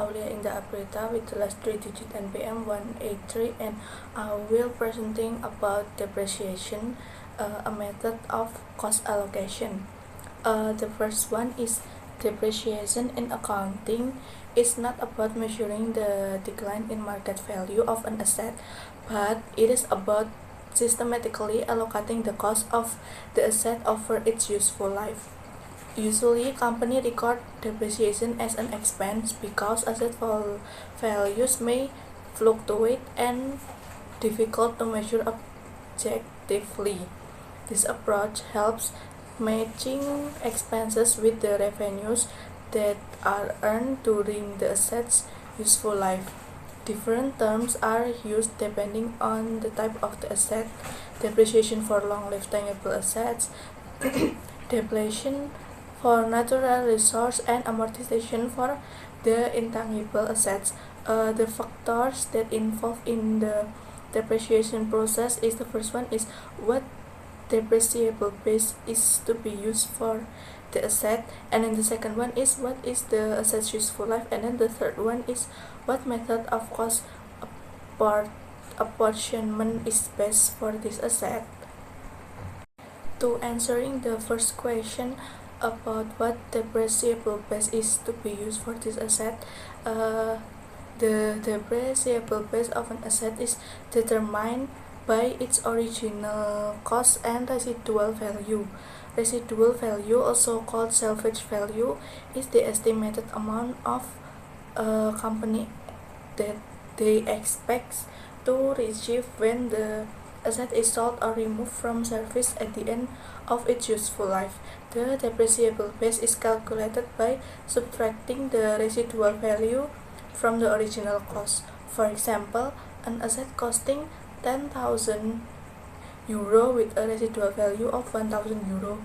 Aulia Indah Aprita with the last 3-digit NPM 183, and I will presenting about depreciation, a method of cost allocation. The first one is depreciation in accounting is not about measuring the decline in market value of an asset, but it is about systematically allocating the cost of the asset over its useful life. Usually, companies record depreciation as an expense because asset values may fluctuate and difficult to measure objectively. This approach helps matching expenses with the revenues that are earned during the asset's useful life. Different terms are used depending on the type of the asset: depreciation for long-lived tangible assets, depletion for natural resource, and amortization for the intangible assets. The factors that involve in the depreciation process is: the first one is what depreciable base is to be used for the asset, and then the second one is what is the asset's useful life, and then the third one is what method of cost apportionment is best for this asset. To answering the first question about what depreciable base is to be used for this asset, the depreciable base of an asset is determined by its original cost and residual value. Residual value, also called salvage value, is the estimated amount of a company that they expect to receive when the asset is sold or removed from service at the end of its useful life. The depreciable base is calculated by subtracting the residual value from the original cost. For example, an asset costing 10,000 euro with a residual value of 1,000 euro,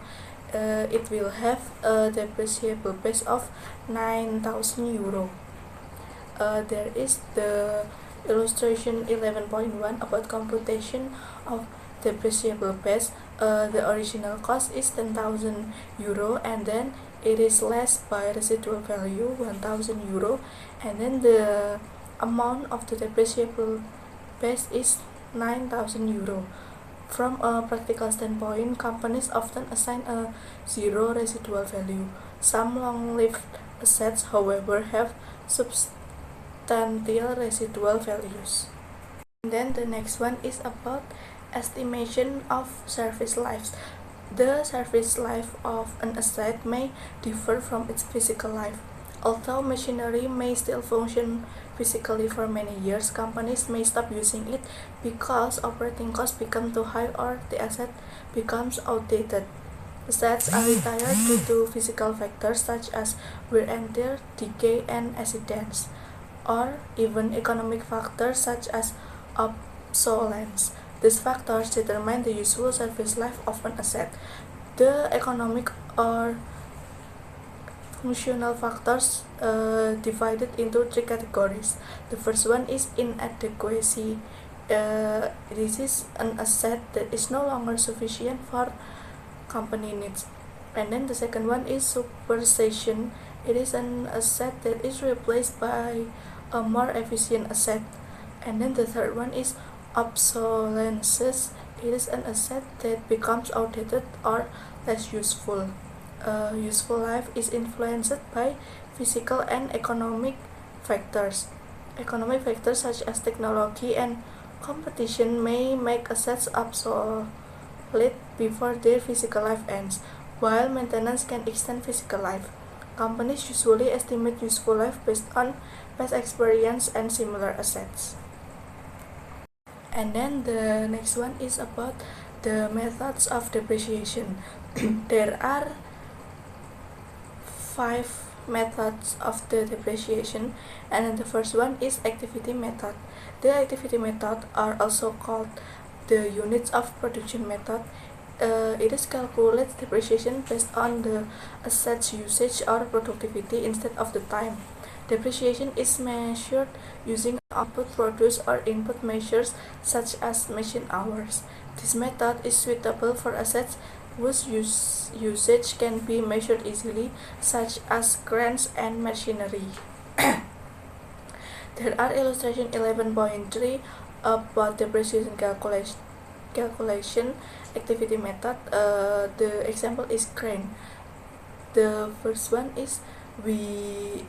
it will have a depreciable base of 9,000 euro. There is the illustration 11.1 about computation of depreciable base. The original cost is 10,000 euro, and then it is less by residual value 1,000 euro, and then the amount of the depreciable base is 9,000 euro. From a practical standpoint, companies often assign a zero residual value. Some long-lived assets, however, have substantial residual values. And then the next one is about estimation of service lives. The service life of an asset may differ from its physical life. Although machinery may still function physically for many years, companies may stop using it because operating costs become too high or the asset becomes outdated. Assets are retired due to physical factors such as wear and tear, decay, and accidents, or even economic factors such as obsolescence. These factors determine the useful service life of an asset. The economic or functional factors divided into three categories. The first one is inadequacy. This is an asset that is no longer sufficient for company needs. And then the second one is supersession. It is an asset that is replaced by a more efficient asset. And then the third one is obsolescence. It is an asset that becomes outdated or less useful. Useful life is influenced by physical and economic factors. Economic factors such as technology and competition may make assets obsolete before their physical life ends, while maintenance can extend physical life. Companies usually estimate useful life based on past experience and similar assets. And then the next one is about the methods of depreciation. There are 5 methods of the depreciation, and then the first one is activity method. The activity method are also called the units of production method. It is calculates depreciation based on the asset's usage or productivity instead of the time. Depreciation is measured using output produced or input measures such as machine hours. This method is suitable for assets whose usage can be measured easily, such as cranes and machinery. There are illustration 11.3 about depreciation calculation activity method. The example is crane. The first one is we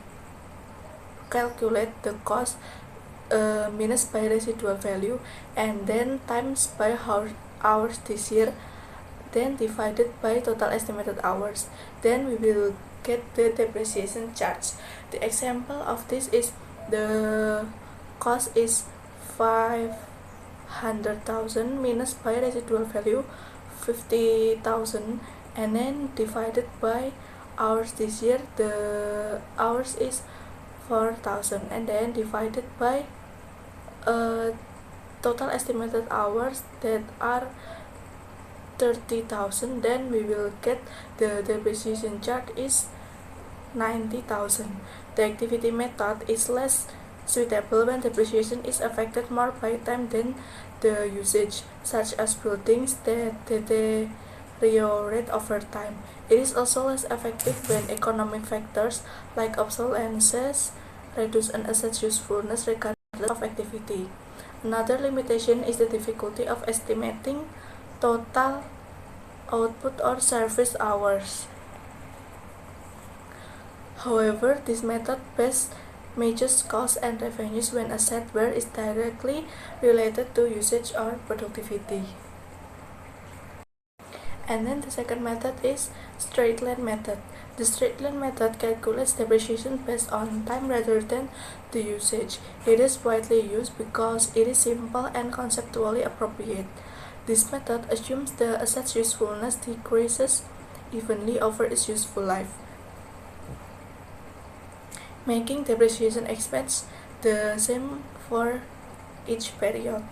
calculate the cost minus by residual value and then times by hours this year, then divided by total estimated hours, then we will get the depreciation charge. The example of this is the cost is 500,000 minus by residual value 50,000 and then divided by hours this year. The hours is 4,000 and then divided by total estimated hours that are 30,000, then we will get the depreciation charge is 90,000. The activity method is less suitable when depreciation is affected more by time than the usage, such as buildings that deteriorate over time. It is also less effective when economic factors like obsolescence reduce an asset's usefulness regardless of activity. Another limitation is the difficulty of estimating total output or service hours. However, this method best matches costs and revenues when asset wear is directly related to usage or productivity. And then the second method is straight line method. The straight line method calculates depreciation based on time rather than the usage. It is widely used because it is simple and conceptually appropriate. This method assumes the asset's usefulness decreases evenly over its useful life, making depreciation expense the same for each period.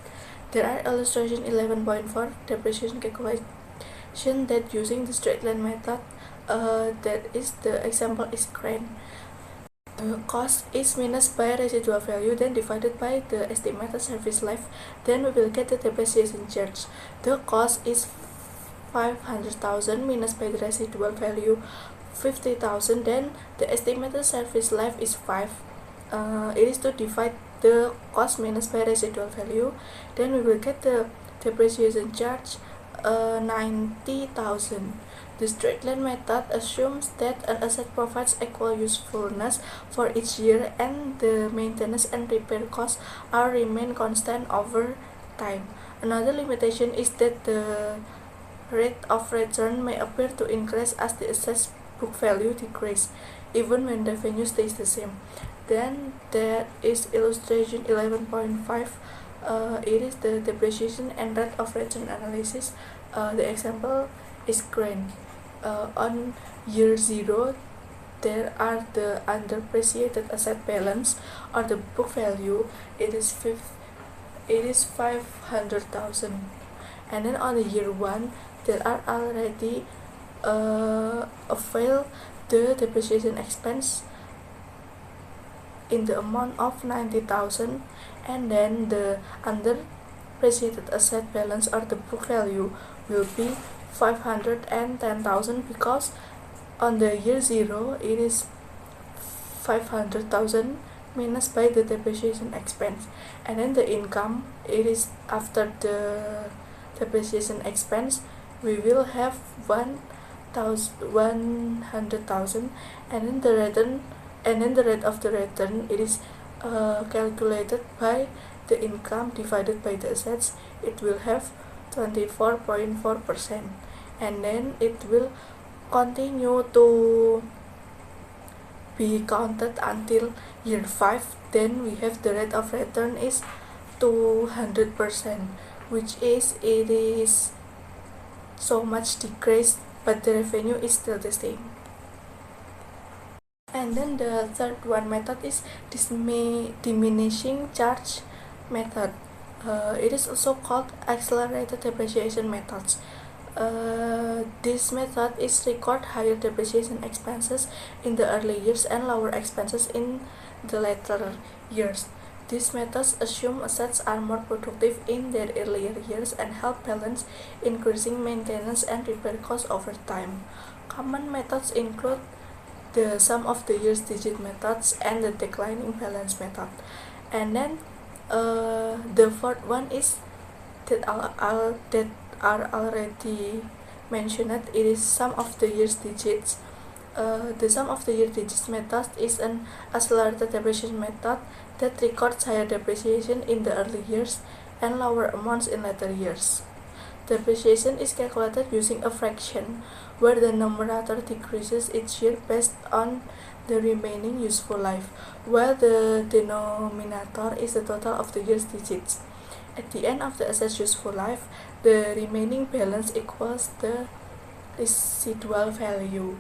There are illustration 11.4 depreciation calculation that using the straight line method. That is the example is crane. The cost is minus by residual value, then divided by the estimated service life, then we will get the depreciation charge. The cost is 500,000 minus by the residual value 50,000, then the estimated service life is 5. It is to divide the cost minus by residual value, then we will get the depreciation charge 90,000. The straight line method assumes that an asset provides equal usefulness for each year and the maintenance and repair costs are remain constant over time. Another limitation is that the rate of return may appear to increase as the asset's book value decrease, even when revenue stays the same. Then there is illustration 11.5. It is the depreciation and rate of return analysis. The example is crane. On year 0, there are the underappreciated asset balance or the book value. It is 500,000, and then on the year 1, there are already availed the depreciation expense in the amount of 90,000, and then the underappreciated asset balance or the book value will be 510,000 because on the year 0 it is 500,000 minus by the depreciation expense, and then the income, it is after the depreciation expense we will have 100,000, and then the return, and then the rate of the return, it is calculated by the income divided by the assets. It will have 24.4%, and then it will continue to be counted until year 5. Then we have the rate of return is 200%, which is it is so much decreased, but the revenue is still the same. And then the third one method is diminishing charge method. It is also called accelerated depreciation methods. This method is record higher depreciation expenses in the early years and lower expenses in the later years. These methods assume assets are more productive in their earlier years and help balance increasing maintenance and repair costs over time. Common methods include the sum of the years digit methods and the declining balance method. And then the fourth one is that are already mentioned. It is sum of the year's digits. The sum of the year digits method is an accelerated depreciation method that records higher depreciation in the early years and lower amounts in later years. Depreciation is calculated using a fraction, where the numerator decreases each year based on the remaining useful life, while the denominator is the total of the year's digits. At the end of the asset's useful life, the remaining balance equals the residual value.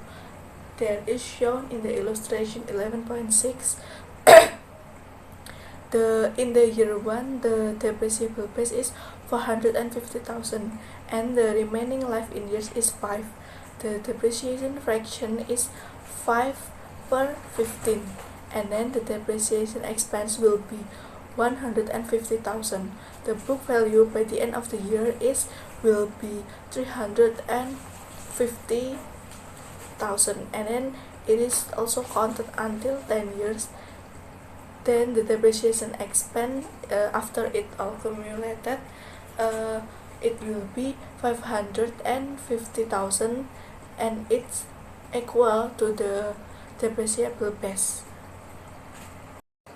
That is shown in the illustration 11.6. In the year 1, the depreciable base is 450,000 and the remaining life in years is 5. The depreciation fraction is 5 per 15, and then the depreciation expense will be 150,000. The book value by the end of the year will be 350,000, and then it is also counted until 10 years. Then the depreciation expense after it all accumulated, it will be 550,000, and it's equal to the depreciable base.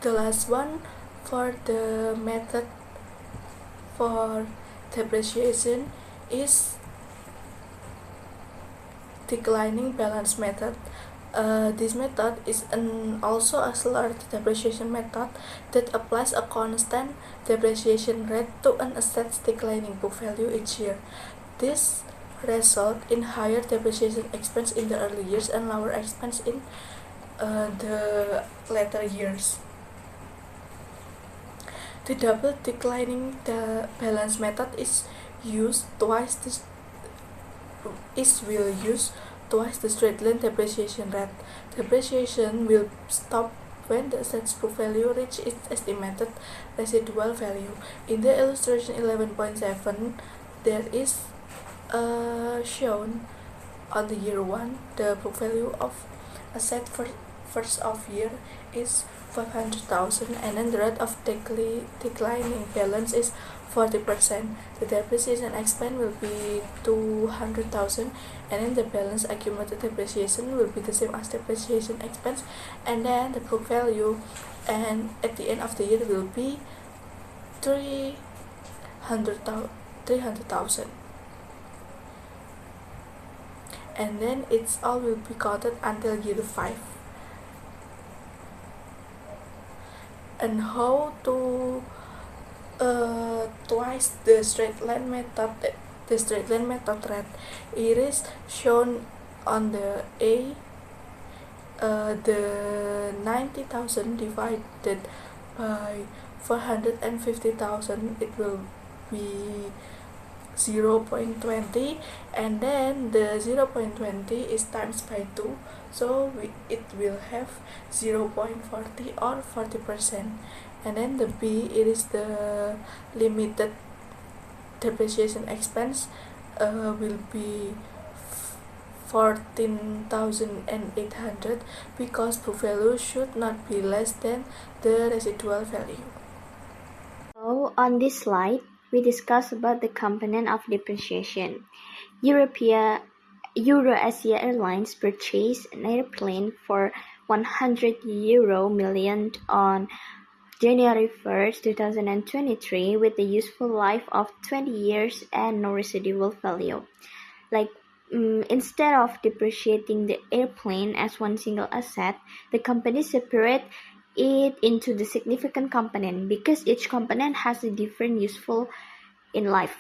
The last one for the method for depreciation is declining balance method. This method is also a accelerated depreciation method that applies a constant depreciation rate to an asset's declining book value each year. This results in higher depreciation expense in the early years and lower expense in the later years. The double declining balance method will use twice the straight line depreciation rate. Depreciation will stop when the asset's book value reaches its estimated residual value. In the illustration 11.7, there is shown on the year 1, the book value of asset for first of year is 500,000, and then the rate of declining balance is 40%. The depreciation expense will be 200,000, and then the balance accumulated depreciation will be the same as depreciation expense, and then the book value and at the end of the year will be 300,000, and then it's all will be counted until year 5. And how to twice the straight line method rate? It is shown on the A. The 90,000 divided by 450,000, it will be 0.20, and then the 0.20 is times by 2, so it will have 0.40 or 40%. And then the B, it is the limited depreciation expense, will be 14,800 because book value should not be less than the residual value. So on this slide, we discuss about the component of depreciation. EuroAsia Airlines purchased an airplane for €100 million on January 1st, 2023 with a useful life of 20 years and no residual value. Instead of depreciating the airplane as one single asset, the company separate it into the significant component because each component has a different useful in life.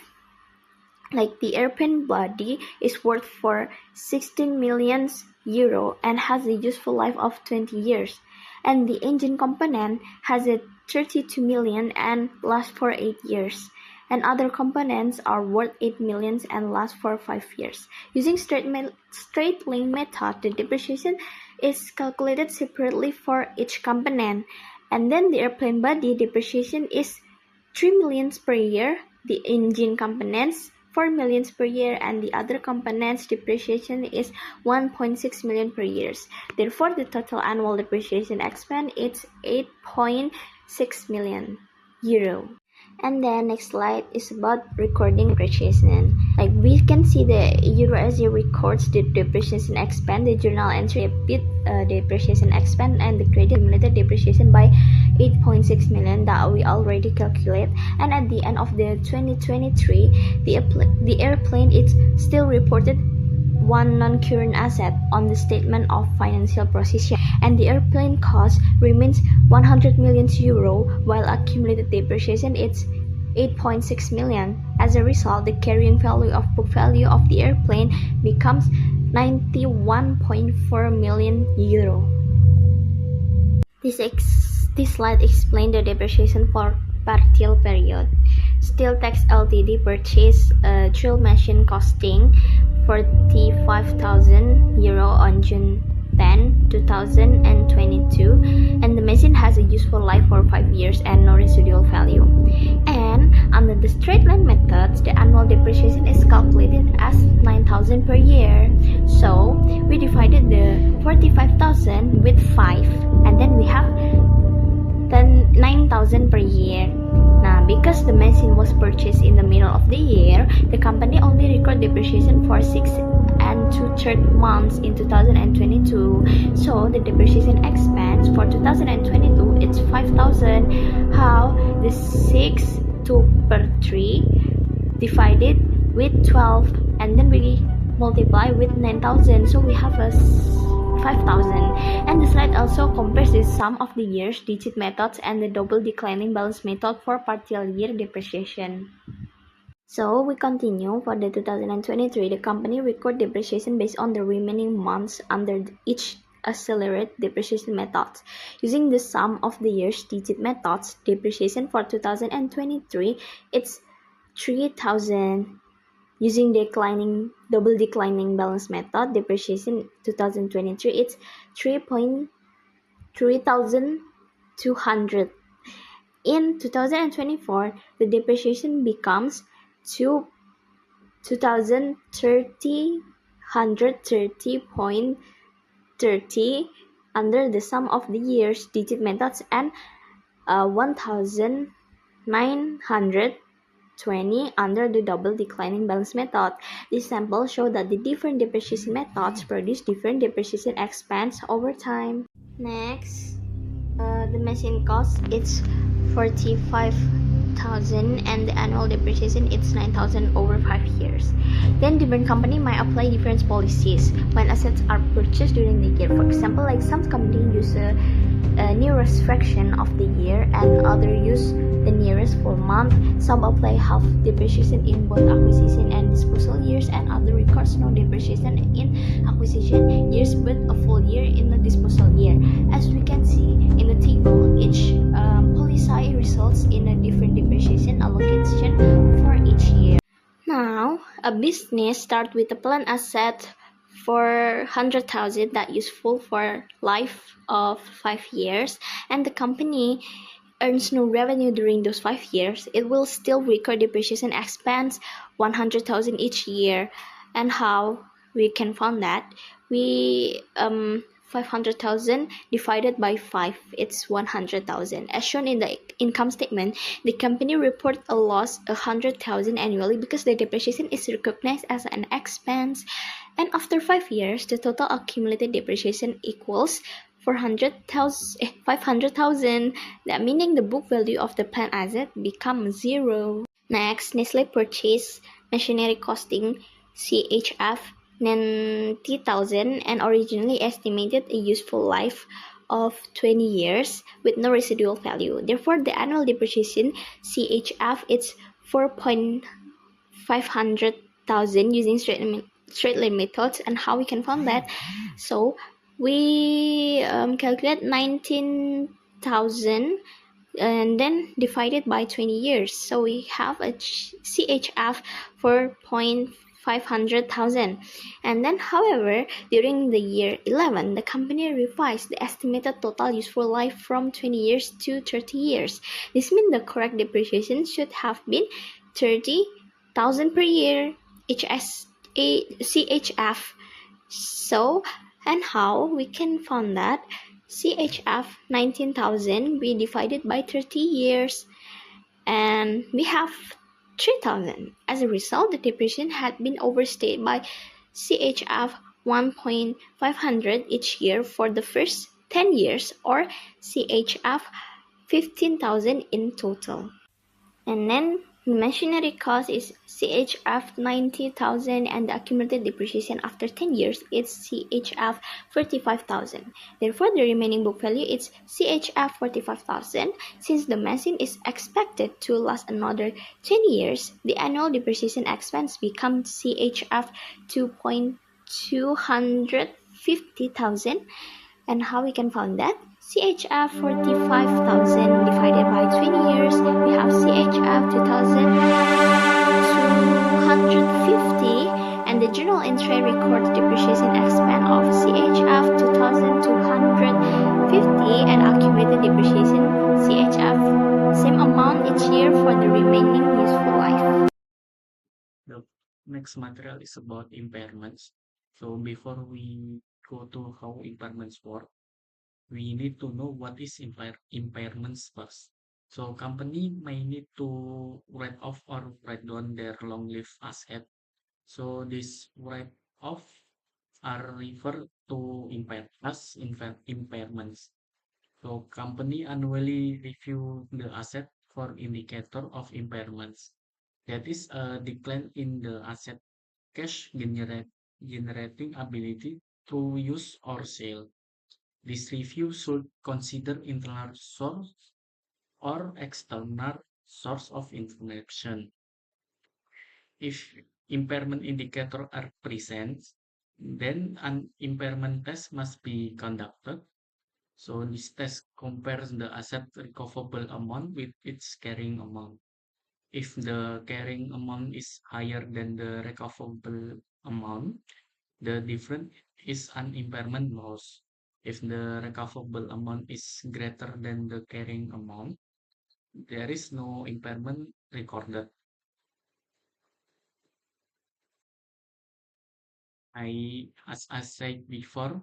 Like the airplane body is worth for €16 million and has a useful life of 20 years, and the engine component has a 32 million and lasts for 8 years, and other components are worth 8 million and last for 5 years. Using straight line method, the depreciation is calculated separately for each component, and then the airplane body depreciation is 3 million per year, the engine components 4 million per year, and the other components depreciation is 1.6 million per year. Therefore, the total annual depreciation expense is 8.6 million euro. And then next slide is about recording depreciation. Like we can see the euro as it records the depreciation expense, the journal entry debit depreciation expense, and the credit accumulated depreciation by 8.6 million that we already calculate. And at the end of the 2023, the airplane is still reported one non-current asset on the statement of financial position, and the airplane cost remains 100 million euro, while accumulated depreciation is 8.6 million. As a result, the carrying value of book value of the airplane becomes 91.4 million euro. This slide explains the depreciation for partial period. Steeltex Ltd purchased a drill machine costing 45,000 euro on June 10, 2022, and the machine has a useful life for 5 years and no residual value. And under the straight line methods, the annual depreciation is calculated as 9,000 per year. So we divided the 45,000 with 5, and then we have 9,000 per year. Now, because the machine was purchased in the middle of the year, the company only recorded depreciation for 6 and 2/3 months in 2022. So the depreciation expense for 2022 is 5,000. How? The 6 per 3 divided with 12, and then we multiply with 9,000. So we have a 5,000. And the slide also compares the sum of the years digit methods and the double declining balance method for partial year depreciation. So we continue. For the 2023, the company record depreciation based on the remaining months under each accelerated depreciation methods. Using the sum of the years digit methods, depreciation for 2023 it's 3,000. Using double declining balance method, depreciation 2023 it's 3,200. In 2024, the depreciation becomes 2,130.30 under the sum of the years digit methods, and 1,920 under the double declining balance method. This sample shows that the different depreciation methods produce different depreciation expense over time. Next, the machine cost it's 45,000 and the annual depreciation it's 9,000 over 5 years. Then different company might apply different policies when assets are purchased during the year. For example, like some company use a nearest fraction of the year and other use the nearest full month. Some apply half depreciation in both acquisition and disposal years, and other records no depreciation in acquisition years but a full year in the disposal year. As we can see in the table, each policy results in a different depreciation allocation for each year. Now, a business starts with a planned asset for 100,000 that useful for life of 5 years, and the company earns no revenue during those 5 years. It will still record depreciation expense 100,000 each year. And how we can find that? We 500,000 divided by 5, it's 100,000. As shown in the income statement, the company reports a loss 100,000 annually because the depreciation is recognized as an expense. And after 5 years, the total accumulated depreciation equals 500,000. That meaning the book value of the planned asset becomes 0. Next, Nestle purchased machinery costing CHF 90,000 and originally estimated a useful life of 20 years with no residual value. Therefore, the annual depreciation CHF is 4,500,000 using straight line methods. And how we can find that? So we calculate 19,000 and then divided by 20 years. So we have a CHF 4,500,000. And then, however, during the year 11, the company revised the estimated total useful life from 20 years to 30 years. This means the correct depreciation should have been 30,000 per year, CHF. So, and how we can find that? CHF 19,000, we divided by 30 years, and we have 3,000. As a result, the depreciation had been overstated by CHF 1.500 each year for the first 10 years, or CHF 15,000 in total. And then the machinery cost is CHF 90,000, and the accumulated depreciation after 10 years is CHF 45,000. Therefore, the remaining book value is CHF 45,000. Since the machine is expected to last another 10 years, the annual depreciation expense becomes CHF 2,250,000. And how we can find that? CHF 45,000 divided by 20 years, we have CHF 2,250, and the journal entry records depreciation expense of CHF 2,250 and accumulated depreciation CHF same amount each year for the remaining useful life. The next material is about impairments. So before we go to how impairments work, we need to know what is impairments first. So company may need to write off or write down their long-lived asset. So this write off are referred to impairments. So company annually review the asset for indicator of impairments. That is a decline in the asset cash generating ability to use or sell. This review should consider internal source or external source of information. If impairment indicator are present, then an impairment test must be conducted. So this test compares the asset recoverable amount with its carrying amount. If the carrying amount is higher than the recoverable amount, the difference is an impairment loss. If the recoverable amount is greater than the carrying amount, there is no impairment recorded. As I said before,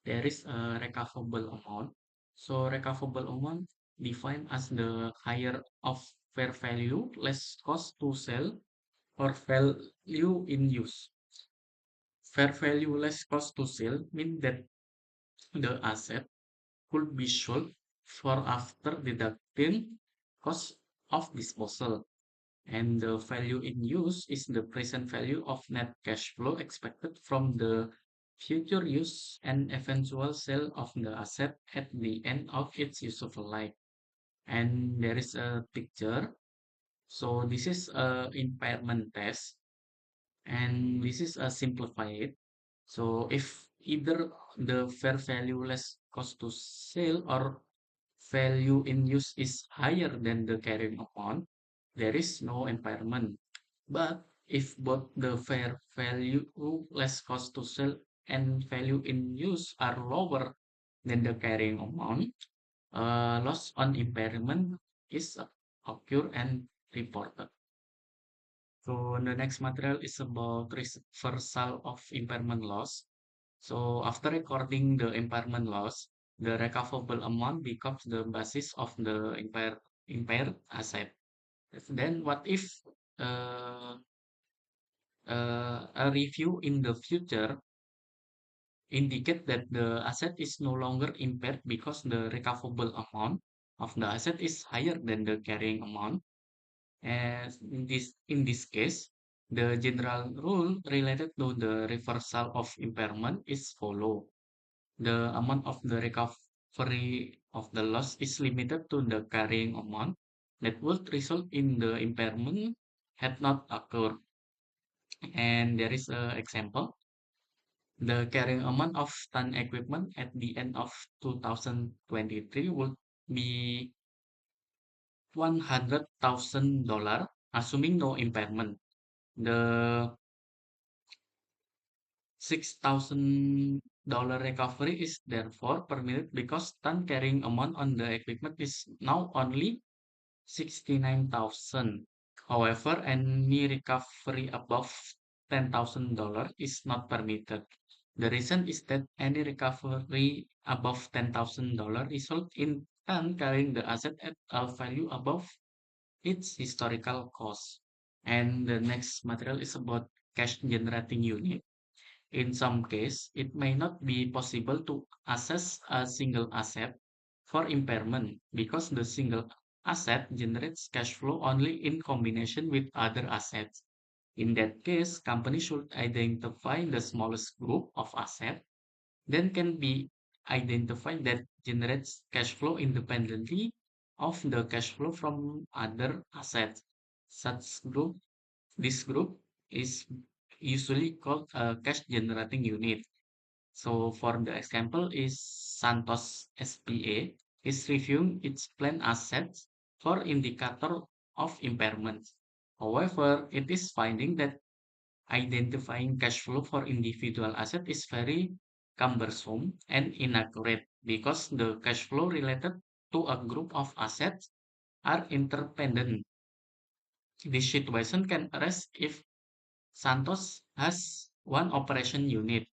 there is a recoverable amount. So recoverable amount defined as the higher of fair value less cost to sell or value in use. Fair value less cost to sell means that the asset could be sold for after deducting cost of disposal. And the value in use is the present value of net cash flow expected from the future use and eventual sale of the asset at the end of its useful life. And there is a picture. So this is a impairment test, and this is a simplified. So if either the fair value less cost to sale or value in use is higher than the carrying amount, there is no impairment. But if both the fair value less cost to sell and value in use are lower than the carrying amount, loss on impairment is occur and reported. So the next material is about reversal of impairment loss. So after recording the impairment loss, the recoverable amount becomes the basis of the impaired asset. Then what if uh, a review in the future indicate that the asset is no longer impaired because the recoverable amount of the asset is higher than the carrying amount? As in this case, the general rule related to the reversal of impairment is follow. The amount of the recovery of the loss is limited to the carrying amount that would result in the impairment had not occurred. And there is an example. The carrying amount of ton equipment at the end of 2023 would be $100,000, assuming no impairment. The $6,000 recovery is therefore permitted because ton carrying amount on the equipment is now only 69,000. However, any recovery above $10,000 is not permitted. The reason is that any recovery above $10,000 result in turn carrying the asset at a value above its historical cost. And the next material is about cash generating unit. In some case, it may not be possible to assess a single asset for impairment because the single asset generates cash flow only in combination with other assets. In that case, companies should identify the smallest group of assets then can be identified that generates cash flow independently of the cash flow from other assets. Such group, this group is usually called a cash generating unit. So for the example is Santos SPA is reviewing its planned assets for indicator of impairment. However, it is finding that identifying cash flow for individual asset is very cumbersome and inaccurate because the cash flow related to a group of assets are interdependent. This situation can arise if Santos has one operation unit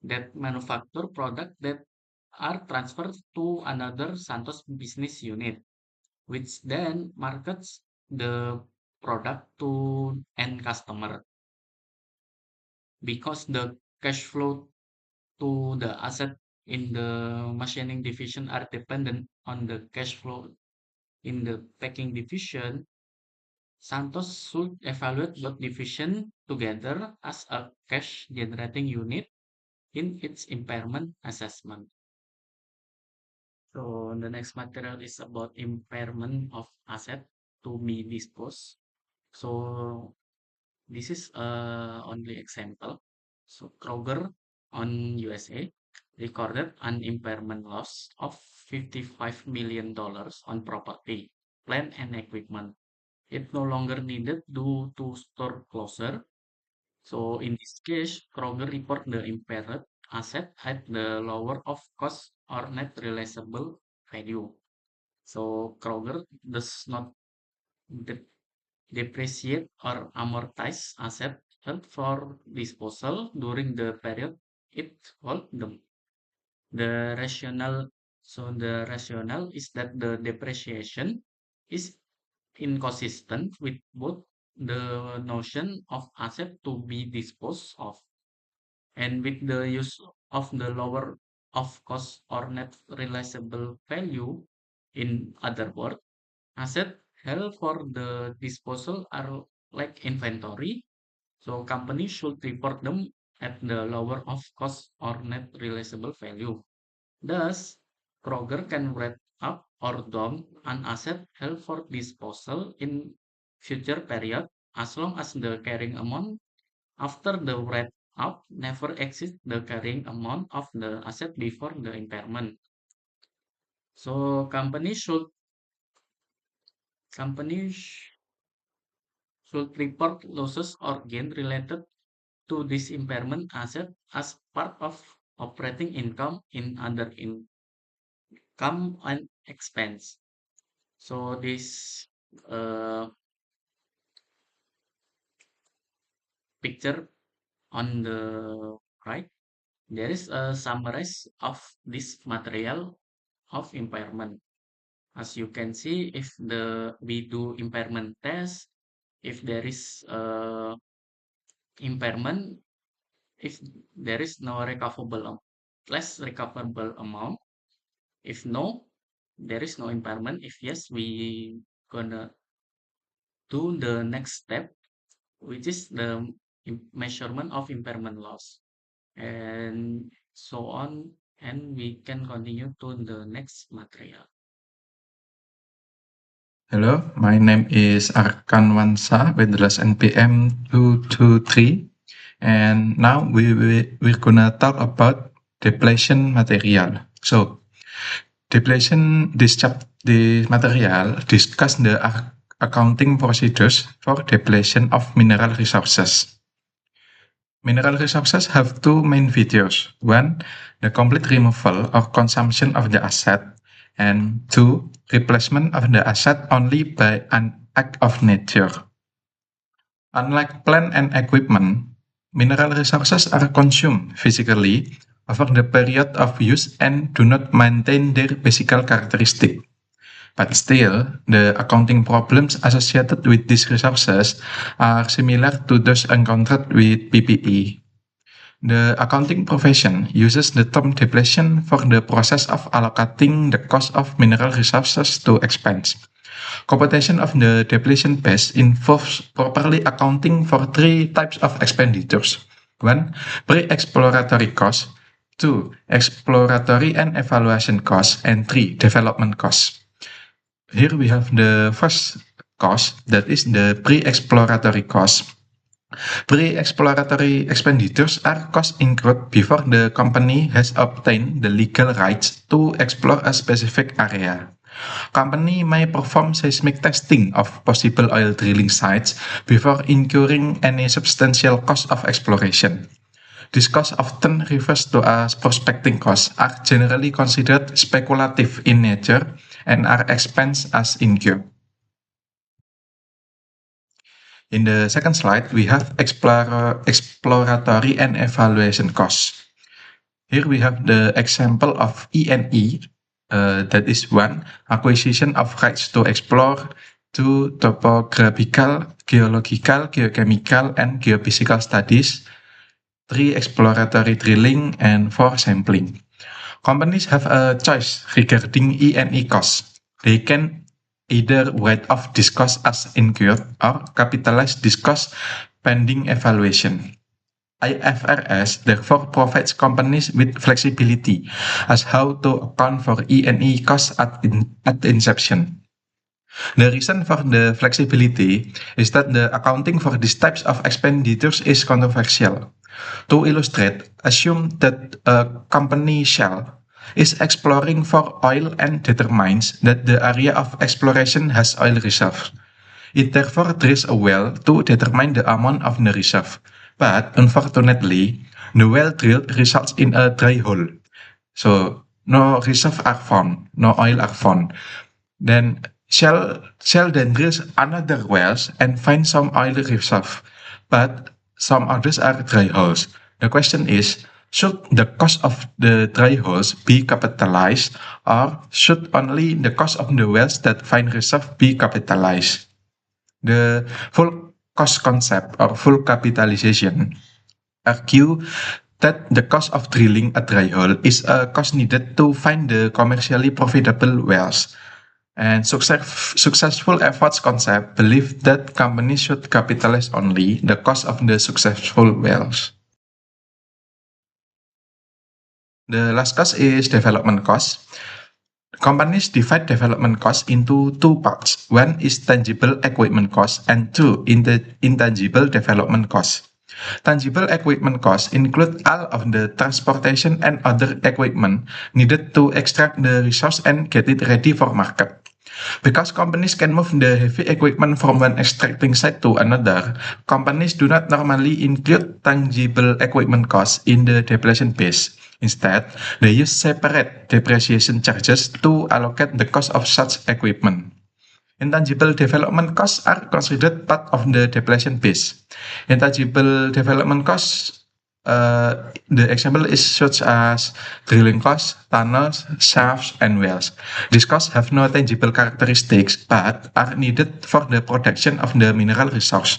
that manufacture product that are transferred to another Santos business unit, which then markets the product to end customer. Because the cash flow to the asset in the machining division are dependent on the cash flow in the packing division, Santos should evaluate both division together as a cash generating unit in its impairment assessment. So the next material is about impairment of asset to be disposed. So this is only example. So Kroger on USA recorded an impairment loss of $55 million on property, plant and equipment. It no longer needed due to store closure. So in this case, Kroger report the impaired asset at the lower of cost or net realizable value. So Kroger does not de- depreciate or amortize asset held for disposal during the period it hold them. The rationale is that the depreciation is inconsistent with both the notion of asset to be disposed of and with the use of the lower of cost or net realizable value. In other words, asset held for the disposal are like inventory, so companies should report them at the lower of cost or net realizable value. Thus, Kroger can write up or down an asset held for disposal in future period as long as the carrying amount after the write up never exceeds the carrying amount of the asset before the impairment. So companies should report losses or gain related to this impairment asset as part of operating income in other income and expense. So this uh, picture on the right, there is a summary of this material of impairment. As you can see, if we do impairment test, if there is impairment, if there is no less recoverable amount, if no, there is no impairment. If yes, we gonna do the next step, which is the measurement of impairment loss, and so on. And we can continue to the next material. Hello, my name is Arkan Wansa with the NPM 223, and now we're gonna talk about depletion material. So, depletion, this material discuss the accounting procedures for depletion of mineral resources. Mineral resources have two main features. One, the complete removal or consumption of the asset, and two, replacement of the asset only by an act of nature. Unlike plant and equipment, Mineral resources are consumed physically over the period of use and do not maintain their physical characteristic. But still, the accounting problems associated with these resources are similar to those encountered with PPE. The accounting profession uses the term depletion for the process of allocating the cost of mineral resources to expense. Computation of the depletion base involves properly accounting for three types of expenditures. 1. Pre-exploratory costs. 2. Exploratory and evaluation costs. And 3. Development costs. Here we have the first cost, that is the pre-exploratory cost. Pre-exploratory expenditures are costs incurred before the company has obtained the legal rights to explore a specific area. Company may perform seismic testing of possible oil drilling sites before incurring any substantial cost of exploration. This cost, often referred to as prospecting costs, are generally considered speculative in nature and are expensed as incurred. In the second slide, we have exploratory and evaluation costs. Here we have the example of E&E, that is 1. Acquisition of rights to explore. 2. Topographical, geological, geochemical, and geophysical studies. 3. Exploratory drilling. And 4. Sampling. Companies have a choice regarding E&E costs. They can either write off this cost as incurred or capitalize this cost pending evaluation. IFRS therefore provides companies with flexibility as how to account for E&E costs at inception. The reason for the flexibility is that the accounting for these types of expenditures is controversial. To illustrate, assume that a company Shell is exploring for oil and determines that the area of exploration has oil reserves. It therefore drills a well to determine the amount of the reserve. But unfortunately, the well drilled results in a dry hole. So no reserve are found, no oil are found. Then Shell then drills another wells and finds some oil reserve, but some others are dry holes. The question is, should the cost of the dry holes be capitalized, or should only the cost of the wells that find reserve be capitalized? The full cost concept or full capitalization argue that the cost of drilling a dry hole is a cost needed to find the commercially profitable wells. And successful efforts concept believe that companies should capitalize only the cost of the successful wells. The last cost is development cost. Companies divide development costs into two parts. One is tangible equipment cost and 2 intangible development costs. Tangible equipment costs include all of the transportation and other equipment needed to extract the resource and get it ready for market. Because companies can move the heavy equipment from one extracting site to another, companies do not normally include tangible equipment costs in the depletion base. Instead, they use separate depreciation charges to allocate the cost of such equipment. Intangible development costs are considered part of the depletion base. Intangible development costs, the example is such as drilling costs, tunnels, shafts, and wells. These costs have no tangible characteristics but are needed for the production of the mineral resource.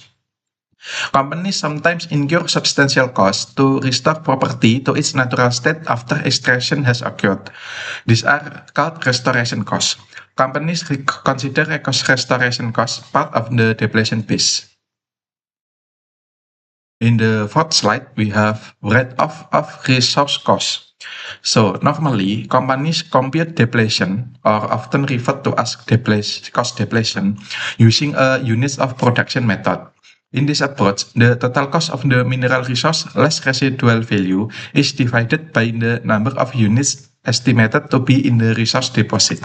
Companies sometimes incur substantial costs to restore property to its natural state after extraction has occurred. These are called restoration costs. Companies consider restoration costs part of the depletion base. In the fourth slide, we have write-off of resource costs. So normally, companies compute depletion, or often referred to as cost depletion, using a units of production method. In this approach, the total cost of the mineral resource less residual value is divided by the number of units estimated to be in the resource deposit.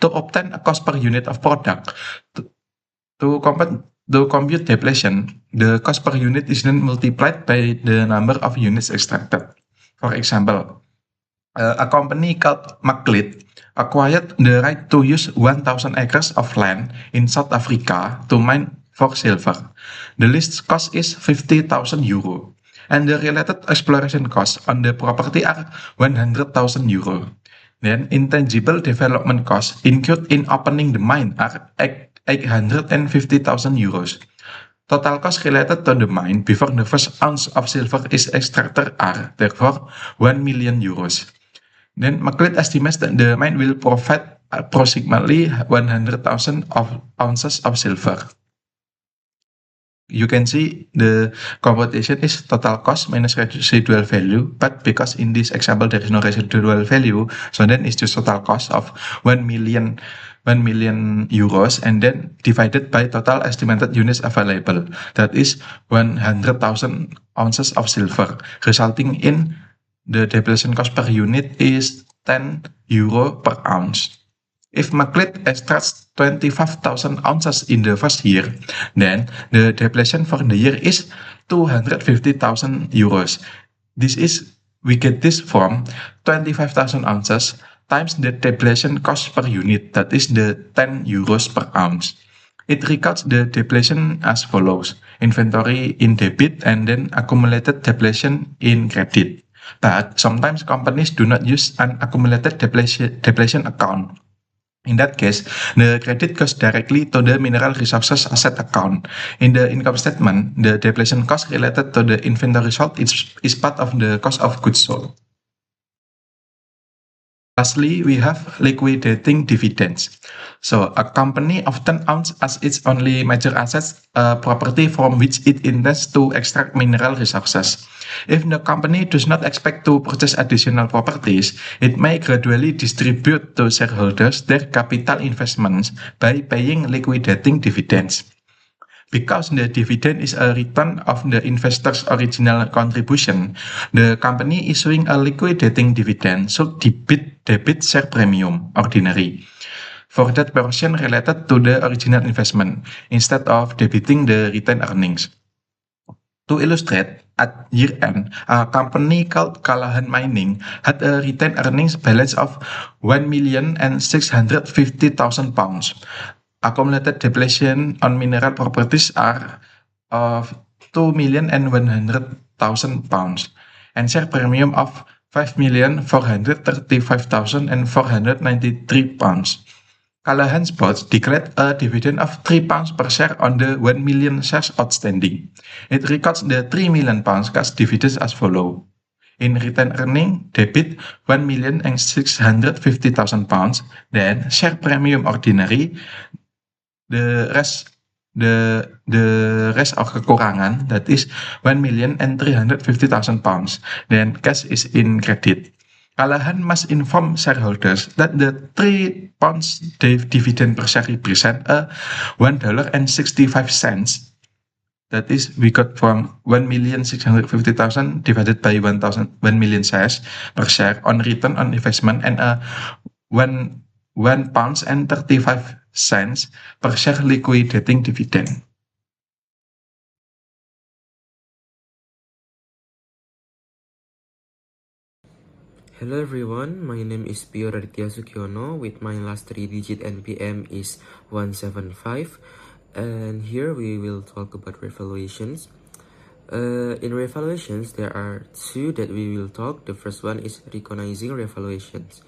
To obtain a cost per unit of product, to compute depletion, the cost per unit is then multiplied by the number of units extracted. For example, a company called Macleod acquired the right to use 1,000 acres of land in South Africa to mine for silver. The least cost is €50,000. and the related exploration costs on the property are 100,000 euro. Then intangible development costs incurred in opening the mine are 850,000 euros. Total costs related to the mine before the first ounce of silver is extracted are therefore 1 million euros. Then McLeod estimates that the mine will provide approximately 100,000 ounces of silver. You can see the computation is total cost minus residual value, but because in this example there is no residual value, so then it's just total cost of 1 million euros and then divided by total estimated units available, that is 100,000 ounces of silver, resulting in the depletion cost per unit is 10 euro per ounce. If McLeod extracts 25,000 ounces in the first year, then the depletion for the year is 250,000 euros. We get this from 25,000 ounces times the depletion cost per unit, that is the 10 euros per ounce. It records the depletion as follows: inventory in debit and then accumulated depletion in credit. But sometimes companies do not use an accumulated depletion account. In that case, the credit goes directly to the mineral resources asset account. In the income statement, the depletion cost related to the inventory sold is part of the cost of goods sold. Lastly, we have liquidating dividends. So a company often owns as its only major assets a property from which it intends to extract mineral resources. If the company does not expect to purchase additional properties, it may gradually distribute to shareholders their capital investments by paying liquidating dividends. Because the dividend is a return of the investor's original contribution, the company issuing a liquidating dividend should debit share premium ordinary for that portion related to the original investment, instead of debiting the retained earnings. To illustrate, at year-end, a company called Callaghan Mining had a retained earnings balance of £1,650,000. Accumulated depletion on mineral properties are of £2,100,000 and share premium of £5,435,493. Callaghan's board declared a dividend of £3 per share on the 1 million shares outstanding. It records the £3 million cash dividends as follows. In retained earning, debit £1,650,000, then share premium ordinary, the rest of kekurangan, that is £1,350,000, then cash is in credit. Callaghan must inform shareholders that the £3 dividend per share represent a $1.65. That is, we got from 1,650,000 divided by 1 million shares per share on return on investment, and a £1.35 per share liquidating dividend. Hello everyone, my name is Pio Raditya Sukyono with my last 3-digit NPM is 175, and here we will talk about revaluations. In revaluations, there are two that we will talk. The first one is recognizing revaluations,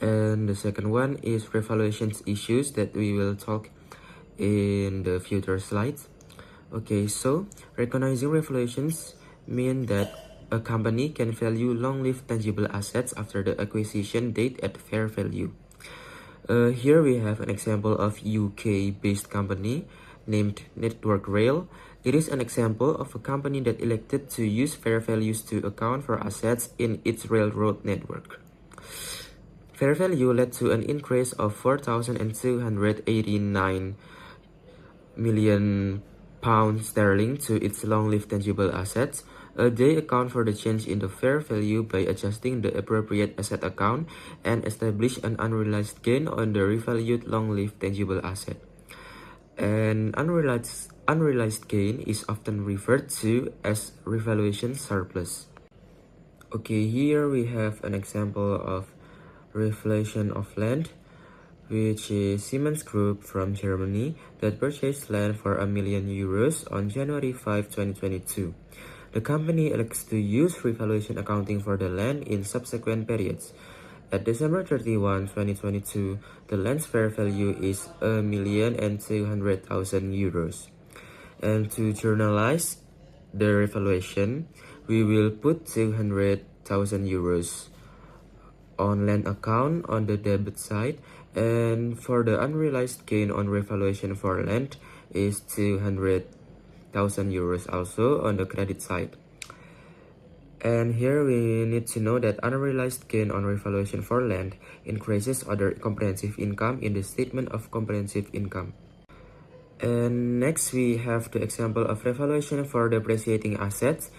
and the second one is revaluations issues that we will talk in the future slides. Okay, so recognizing revaluations mean that a company can value long-lived tangible assets after the acquisition date at fair value. Here we have an example of UK-based company named Network Rail. It is an example of a company that elected to use fair values to account for assets in its railroad network. Fair value led to an increase of 4,289 million pounds sterling to its long-lived tangible assets. They account for the change in the fair value by adjusting the appropriate asset account and establish an unrealized gain on the revalued long-lived tangible asset. An unrealized gain is often referred to as revaluation surplus. Okay, here we have an example of revaluation of land, which is Siemens Group from Germany that purchased land for €1 million on January 5, 2022. The company elects to use revaluation accounting for the land in subsequent periods. At December 31, 2022, the land's fair value is €1,200,000. And to journalize the revaluation, we will put €200,000 on land account on the debit side, and for the unrealized gain on revaluation for land is €200,000 also on the credit side. And here we need to know that unrealized gain on revaluation for land increases other comprehensive income in the statement of comprehensive income. And next we have the example of revaluation for depreciating assets.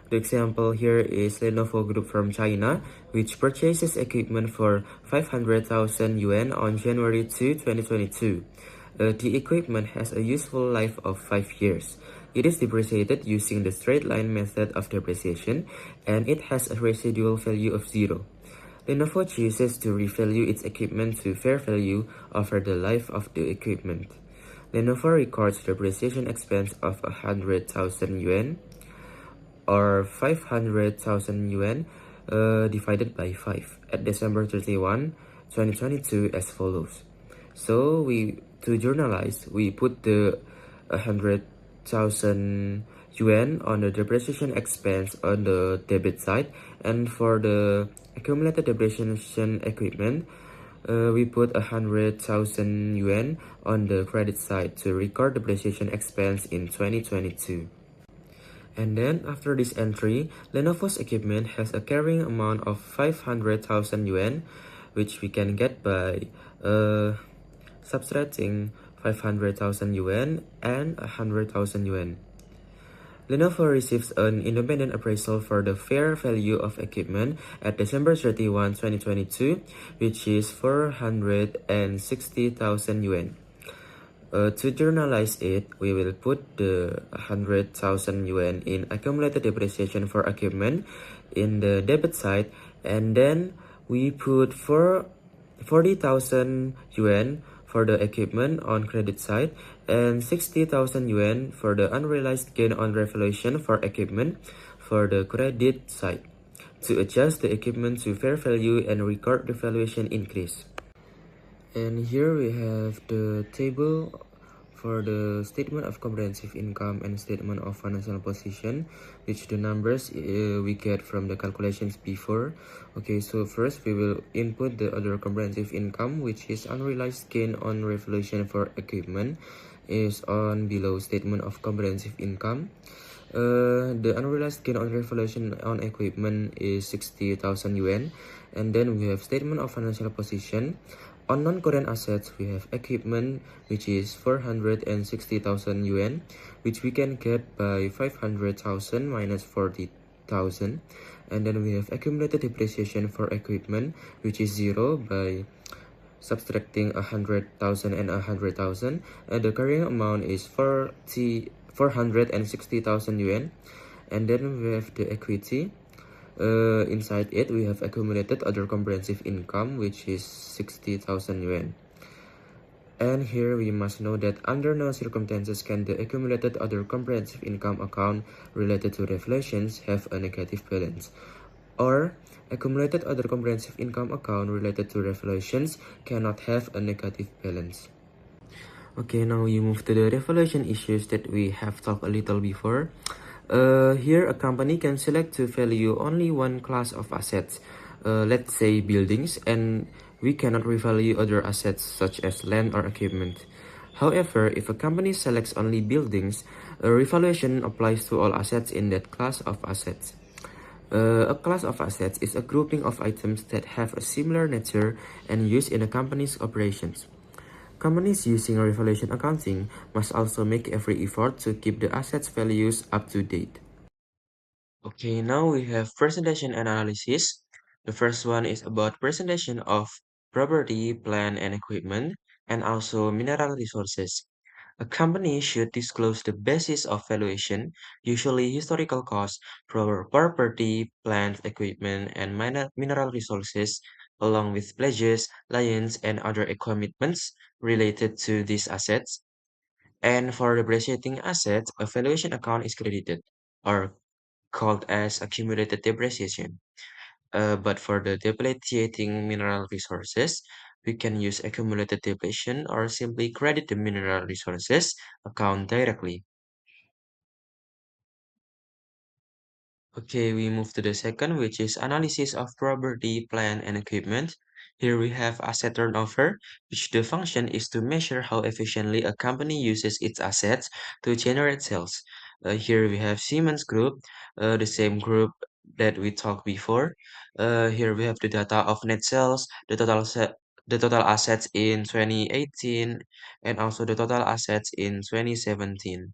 The example here is Lenovo Group from China, which purchases equipment for 500,000 yuan on January 2, 2022. The equipment has a useful life of 5 years. It is depreciated using the straight line method of depreciation, and it has a residual value of 0. Lenovo chooses to revalue its equipment to fair value over the life of the equipment. Lenovo records depreciation expense of 100,000 yuan or 500,000 yuan divided by 5 at December 31, 2022 as follows. So to journalize, we put the 100,000 yuan on the depreciation expense on the debit side, and for the accumulated depreciation equipment, we put 100,000 yuan on the credit side to record depreciation expense in 2022. And then after this entry, Lenovo's equipment has a carrying amount of 500,000 yuan, which we can get by subtracting 500,000 yuan and 100,000 yuan. Lenovo receives an independent appraisal for the fair value of equipment at December 31, 2022, which is 460,000 yuan. To journalize it, we will put the 100,000 yuan in accumulated depreciation for equipment in the debit side, and then we put 40,000 yuan for the equipment on credit side and 60,000 yuan for the unrealized gain on revaluation for equipment for the credit side to adjust the equipment to fair value and record the valuation increase. And here we have the table for the statement of comprehensive income and statement of financial position, which the numbers we get from the calculations before. Okay, so first we will input the other comprehensive income, which is unrealized gain on revaluation for equipment, is on below statement of comprehensive income. The unrealized gain on revaluation on equipment is 60,000 yuan, and then we have statement of financial position. On non-current assets, we have equipment, which is 460,000 yuan, which we can get by 500,000 minus 40,000. And then we have accumulated depreciation for equipment, which is 0 by subtracting 100,000 and 100,000. And the carrying amount is 460,000 yuan. And then we have the equity. Inside it, we have accumulated other comprehensive income, which is 60,000 yuan. And here we must know that under no circumstances can the accumulated other comprehensive income account related to revaluations have a negative balance, or accumulated other comprehensive income account related to revaluations cannot have a negative balance. Okay, now we move to the revaluation issues that we have talked a little before. Here a company can select to value only one class of assets, let's say buildings, and we cannot revalue other assets such as land or equipment. However, if a company selects only buildings, a revaluation applies to all assets in that class of assets. A class of assets is a grouping of items that have a similar nature and use in a company's operations. Companies using revaluation accounting must also make every effort to keep the assets values up to date. Okay, now we have presentation and analysis. The first one is about presentation of property, plant, and equipment, and also mineral resources. A company should disclose the basis of valuation, usually historical cost, for property, plant, equipment, and mineral resources, along with pledges, liens, and other commitments related to these assets. And for depreciating assets, a valuation account is credited, or called as accumulated depreciation. But for the depreciating mineral resources, we can use accumulated depletion or simply credit the mineral resources account directly. Okay, we move to the second, which is analysis of property, plant, and equipment. Here we have asset turnover, which the function is to measure how efficiently a company uses its assets to generate sales. Here we have Siemens Group, the same group that we talked before. Here we have the data of net sales, the total assets in 2018, and also the total assets in 2017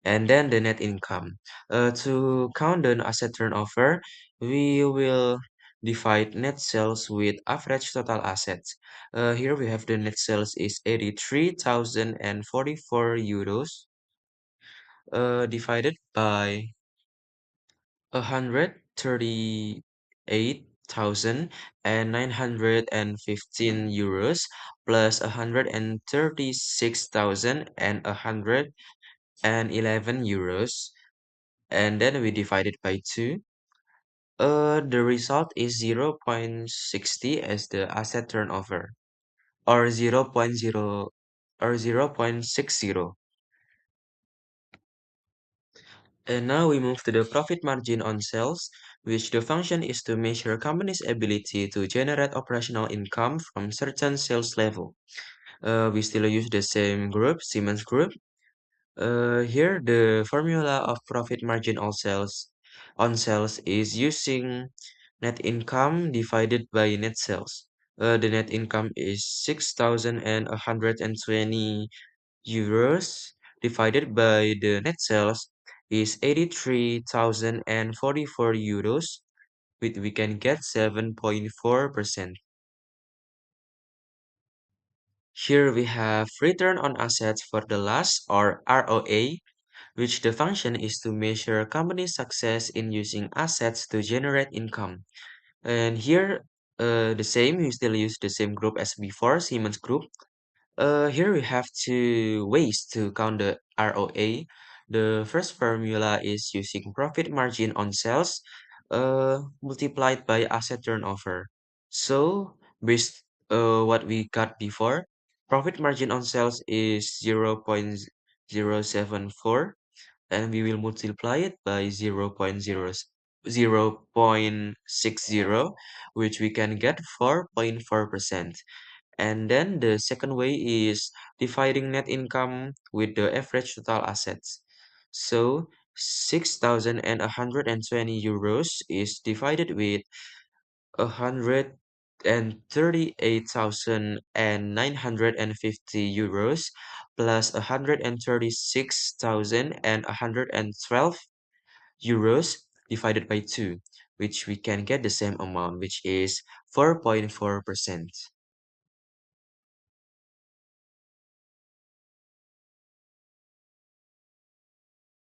and then the net income. To count the asset turnover, we will divide net sales with average total assets. Here we have the net sales is 83,044 euros divided by 138,915 euros plus 136,111 euros, and then we divide it by 2. The result is 0.60 as the asset turnover, or 0.60. And now we move to the profit margin on sales, which the function is to measure a company's ability to generate operational income from certain sales level. We still use the same group, Siemens Group. Here the formula of profit margin on sales is using net income divided by net sales. The net income is 6,120 euros divided by the net sales is 83,044 euros, which we can get 7.4%. Here we have return on assets for the last, or ROA, which the function is to measure a company's success in using assets to generate income. And here, the same, we still use the same group as before, Siemens Group. Here we have two ways to count the ROA. The first formula is using profit margin on sales multiplied by asset turnover. So, based what we got before, profit margin on sales is 0.074, and we will multiply it by 0.60, which we can get 4.4%. And then the second way is dividing net income with the average total assets. So 6,120 euros is divided with 138,950 euros plus 136,112 euros divided by 2, which we can get the same amount, which is 4.4%.